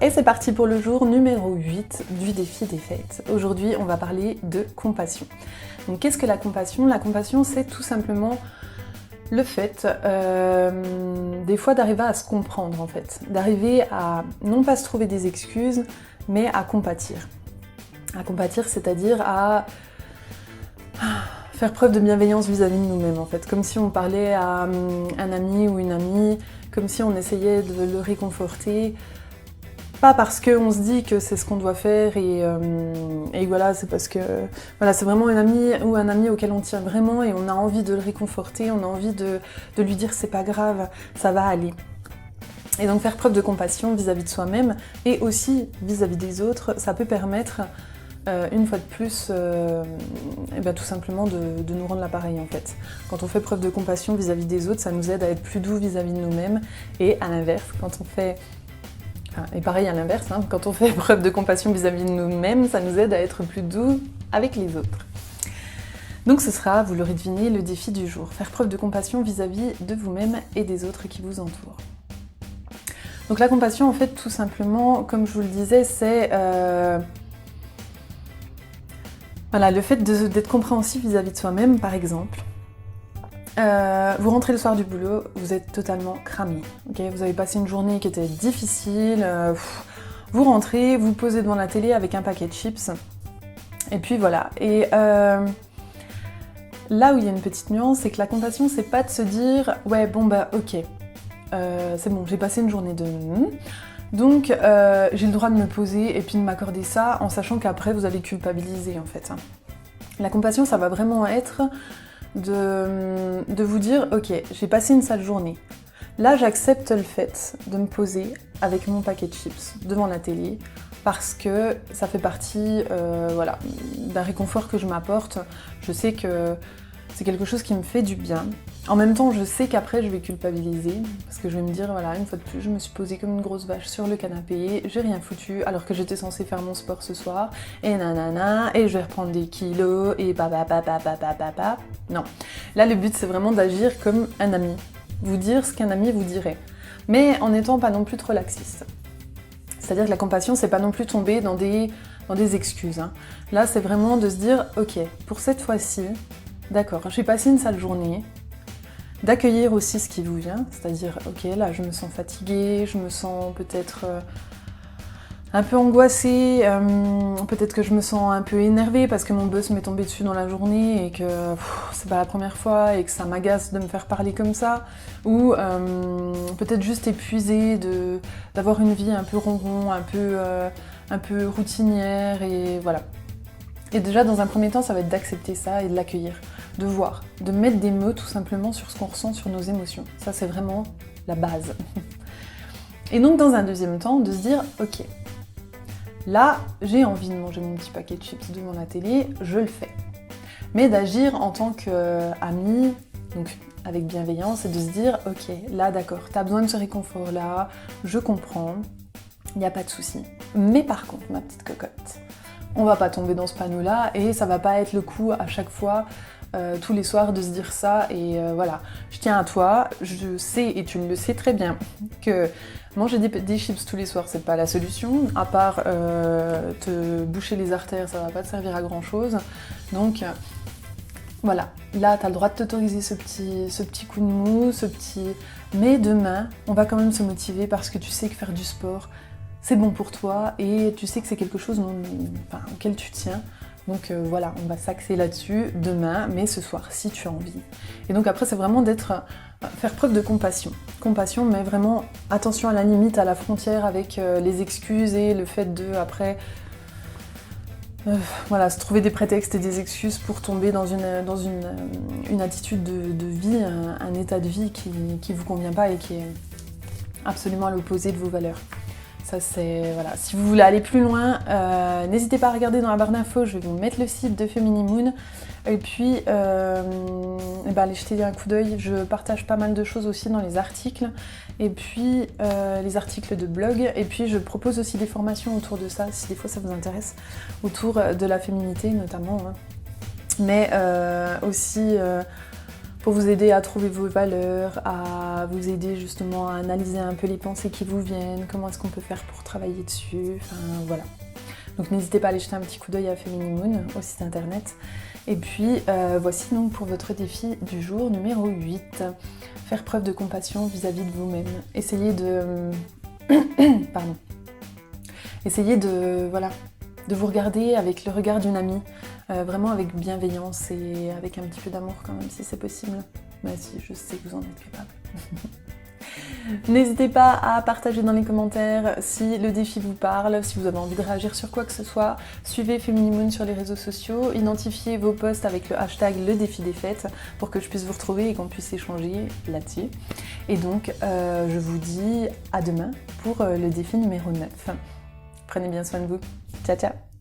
Et c'est parti pour le jour numéro 8 du défi des fêtes. Aujourd'hui, on va parler de compassion. Donc qu'est-ce que la compassion? La compassion, c'est tout simplement le fait, des fois, d'arriver à se comprendre en fait. D'arriver à, non pas se trouver des excuses, mais à compatir. À compatir, c'est-à-dire à faire preuve de bienveillance vis-à-vis de nous-mêmes en fait. Comme si on parlait à un ami ou une amie, comme si on essayait de le réconforter. Pas parce qu'on se dit que c'est ce qu'on doit faire et voilà, c'est parce que voilà, c'est vraiment un ami ou un ami auquel on tient vraiment et on a envie de le réconforter, on a envie de lui dire c'est pas grave, ça va aller. Et donc faire preuve de compassion vis-à-vis de soi-même et aussi vis-à-vis des autres, ça peut permettre une fois de plus tout simplement de nous rendre l'appareil en fait. Quand on fait preuve de compassion vis-à-vis des autres, ça nous aide à être plus doux vis-à-vis de nous-mêmes et à l'inverse, quand on fait et pareil à l'inverse, quand on fait preuve de compassion vis-à-vis de nous-mêmes, ça nous aide à être plus doux avec les autres. Donc ce sera, vous l'aurez deviné, le défi du jour. Faire preuve de compassion vis-à-vis de vous-même et des autres qui vous entourent. Donc la compassion, en fait, tout simplement, comme je vous le disais, c'est le fait d'être compréhensif vis-à-vis de soi-même, par exemple. Vous rentrez le soir du boulot, vous êtes totalement cramé. Okay, vous avez passé une journée qui était difficile, vous rentrez, vous posez devant la télé avec un paquet de chips, et puis voilà. Et là où il y a une petite nuance, c'est que la compassion, c'est pas de se dire « ouais, bon bah ok, c'est bon, j'ai passé une journée de... donc j'ai le droit de me poser et puis de m'accorder ça en sachant qu'après vous allez culpabiliser en fait. » La compassion, ça va vraiment être de vous dire « ok, j'ai passé une sale journée. Là, j'accepte le fait de me poser avec mon paquet de chips devant la télé parce que ça fait partie d'un réconfort que je m'apporte. Je sais que c'est quelque chose qui me fait du bien. En même temps, je sais qu'après, je vais culpabiliser parce que je vais me dire, voilà, une fois de plus, je me suis posée comme une grosse vache sur le canapé, j'ai rien foutu alors que j'étais censée faire mon sport ce soir, et nanana, et je vais reprendre des kilos, et papa. Non. Là, le but, c'est vraiment d'agir comme un ami. Vous dire ce qu'un ami vous dirait. Mais en n'étant pas non plus trop laxiste. C'est-à-dire que la compassion, c'est pas non plus tomber dans des excuses. Là, c'est vraiment de se dire, ok, pour cette fois-ci, d'accord, j'ai passé une sale journée, d'accueillir aussi ce qui vous vient, c'est-à-dire, ok, là je me sens fatiguée, je me sens peut-être un peu angoissée, peut-être que je me sens un peu énervée parce que mon boss m'est tombé dessus dans la journée et que c'est pas la première fois et que ça m'agace de me faire parler comme ça, ou peut-être juste épuisée d'avoir une vie un peu ronron, un peu routinière et voilà. Et déjà, dans un premier temps, ça va être d'accepter ça et de l'accueillir, de voir, de mettre des mots tout simplement sur ce qu'on ressent, sur nos émotions. Ça, c'est vraiment la base. Et donc, dans un deuxième temps, de se dire, ok, là, j'ai envie de manger mon petit paquet de chips devant la télé, je le fais. Mais d'agir en tant qu'ami, donc avec bienveillance, et de se dire, ok, là, d'accord, t'as besoin de ce réconfort-là, je comprends, il n'y a pas de souci. Mais par contre, ma petite cocotte, on va pas tomber dans ce panneau-là et ça va pas être le coup à chaque fois, tous les soirs, de se dire ça et voilà. Je tiens à toi, je sais et tu le sais très bien que manger des chips tous les soirs, c'est pas la solution. À part te boucher les artères, ça va pas te servir à grand-chose. Donc voilà, là t'as le droit de t'autoriser ce petit coup de mou, mais demain, on va quand même se motiver parce que tu sais que faire du sport, c'est bon pour toi et tu sais que c'est quelque chose auquel tu tiens. Donc voilà, on va s'axer là-dessus demain, mais ce soir, si tu as envie. Et donc après, c'est vraiment faire preuve de compassion. Compassion, mais vraiment attention à la limite, à la frontière avec les excuses et le fait après se trouver des prétextes et des excuses pour tomber dans une attitude de vie, un état de vie qui vous convient pas et qui est absolument à l'opposé de vos valeurs. Ça c'est, voilà. Si vous voulez aller plus loin, n'hésitez pas à regarder dans la barre d'infos, je vais vous mettre le site de Feminimoon. Et puis, allez jeter un coup d'œil, je partage pas mal de choses aussi dans les articles. Et puis, les articles de blog. Et puis, je propose aussi des formations autour de ça, si des fois ça vous intéresse, autour de la féminité notamment. Mais aussi pour vous aider à trouver vos valeurs, à vous aider justement à analyser un peu les pensées qui vous viennent, comment est-ce qu'on peut faire pour travailler dessus, enfin voilà. Donc n'hésitez pas à aller jeter un petit coup d'œil à Feminimoon au site internet. Et puis voici donc pour votre défi du jour numéro 8. Faire preuve de compassion vis-à-vis de vous-même. Essayez de... Pardon. Essayez de, voilà, de vous regarder avec le regard d'une amie, vraiment avec bienveillance et avec un petit peu d'amour quand même si c'est possible. Bah si, je sais que vous en êtes capable. N'hésitez pas à partager dans les commentaires si le défi vous parle, si vous avez envie de réagir sur quoi que ce soit. Suivez Feminimoon sur les réseaux sociaux, identifiez vos posts avec le hashtag le défi des fêtes pour que je puisse vous retrouver et qu'on puisse échanger là-dessus. Et donc je vous dis à demain pour le défi numéro 9. Prenez bien soin de vous. Ciao ciao.